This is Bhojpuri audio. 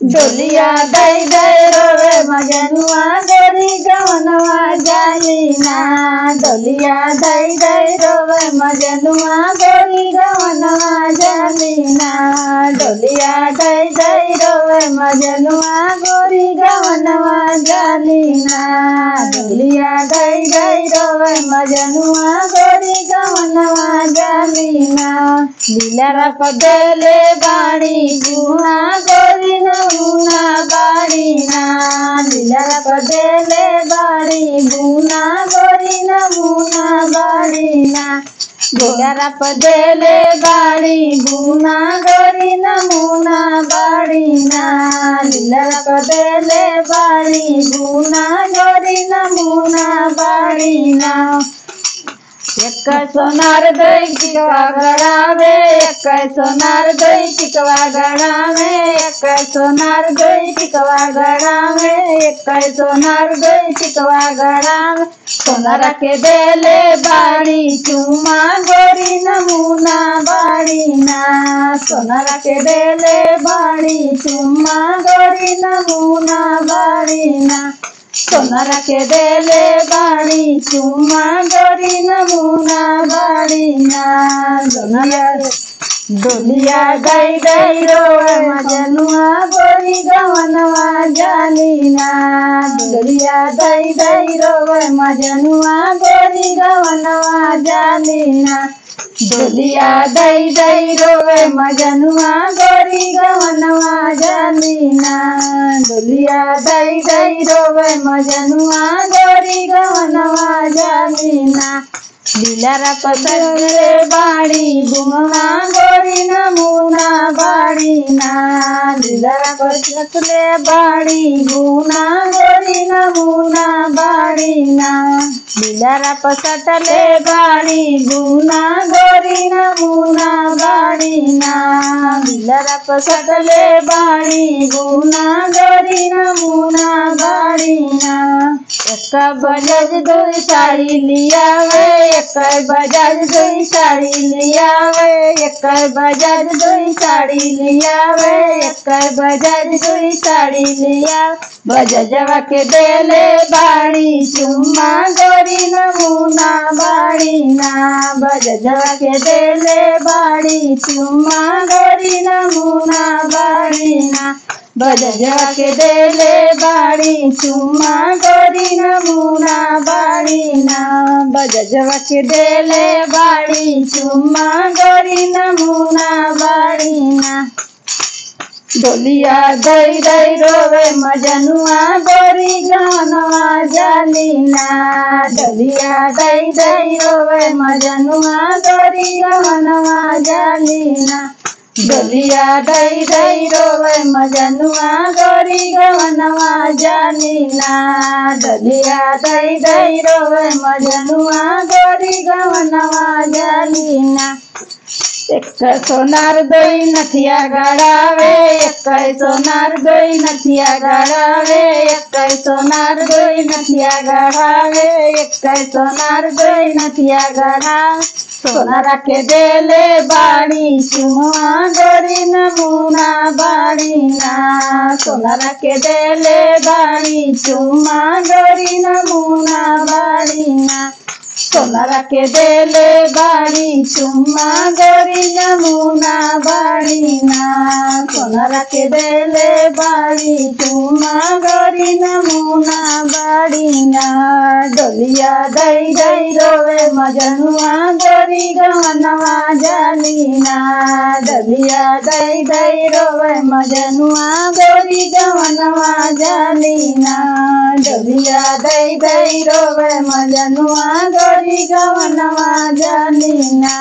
डोलिया दई दई रोवे मजनुआ गोरी गवनवा जालीना। डोलिया दई दई रोवे मजनुआ गोरी गवनवा जालीना। डोलिया दई दई रोवे मजनुआ गोरी गवनवा जालीना। डोलिया दई दई रोवे मजनुआ गोरी गवनवा जालीना। लीला पदेले बाड़ी गुना गोरी नमूना बाड़ीना। लीला पदेले बाड़ी गुना गोरी नमूना बाड़ीना। लीला पदेले बाड़ी गुना गोरी नमूना बाड़ीना। लीला पदेले बाड़ी गुना गोरी नमूना बाड़ीना। एक सोनार दई टिकवा गड़ावे एक सोनार दई टिकवा गड़ावे एक सोनार दई टिकवा गड़ावे एक सोनार दई टिकवा गड़ावे। सोनार के देले बाड़ी चुमा गोरी नमूना बाड़ीना। सोनार के देले बाड़ी चुमा गोरी नमूना बाड़ीना। सोनार के देले बाड़ी चुमा गोरी नमूना बाड़ीना। डोलिया दई दई रोवे मजनुआ गोरी गवनवा जालीना। डोलिया दई दई रोवे मजनुआ गोरी गवनवा जालीना। डोलिया दई दई रोवे मजनुआ गोरी गवनवा जालीना। डोलिया दई दई रोवे मजनुआ गोरी गवनवा जालीना। लीला पदेले बाड़ी गुना गोरी नमूना बाड़ीना। लीला पदेले बाड़ी गुना गोरी नमूना बाड़ीना। लीला पसटले बाड़ी गुना गोरी नमूना बाड़ीना। लीला पसटले बाड़ी गुना गोरी नमूना बाड़ीना। एक बजाज दई साड़ी लियावे एक बजाज दई साड़ी लियावे एक बजाज दई साड़ी लियावे एक बजाज दई साड़ी लिया। बजजवा के देले बाड़ी चुम्मा गोरी नमूना बाड़ीना। बजजवा के देले बाड़ी चुम्मा गोरी नमूना बाड़ीना। बजजवा के देले बाड़ी चुम्मा गोरी नमूना बाड़ीना। बजजवा के देले बाड़ी चुम्मा गोरी नमूना बाड़ीना। डोलिया दई दई रोवे मजनुआ गोरी गवनवा जालीना। डोलिया दई दई रोवे मजनुआ गोरी गवनवा जालीना। डोलिया दई दई रोवे मजनुआ गोरी गवनवा जालीना। डोलिया दई दई रोवे मजनुआ गोरी गवनवा जालीना। एक सोनार दई नथिया गड़ावे एक सोनार दई नथिया गड़ावे एक सोनार दई नथिया गड़ावे एक सोनार दई नथिया गड़ावे। सोनार के देले बाड़ी चुमा गोरी नमूना बाड़ीना। सोनार के देले बाड़ी चुमा गोरी नमूना बाड़ीना। सोनार के देले बाड़ी चुम्मा गोरी नमूना बाड़ीना। सोनार के देले बाड़ी चुम्मा गोरी नमूना बाड़ीना। डोलिया दई दई रोवे मजनुआ गोरी गवनवा जालीना। डोलिया दई दई रोवे मजनुआ गोरी गवनवा जालीना। डोलिया दई दई रोवे मजनुआ गोरी गवनवा जालीना।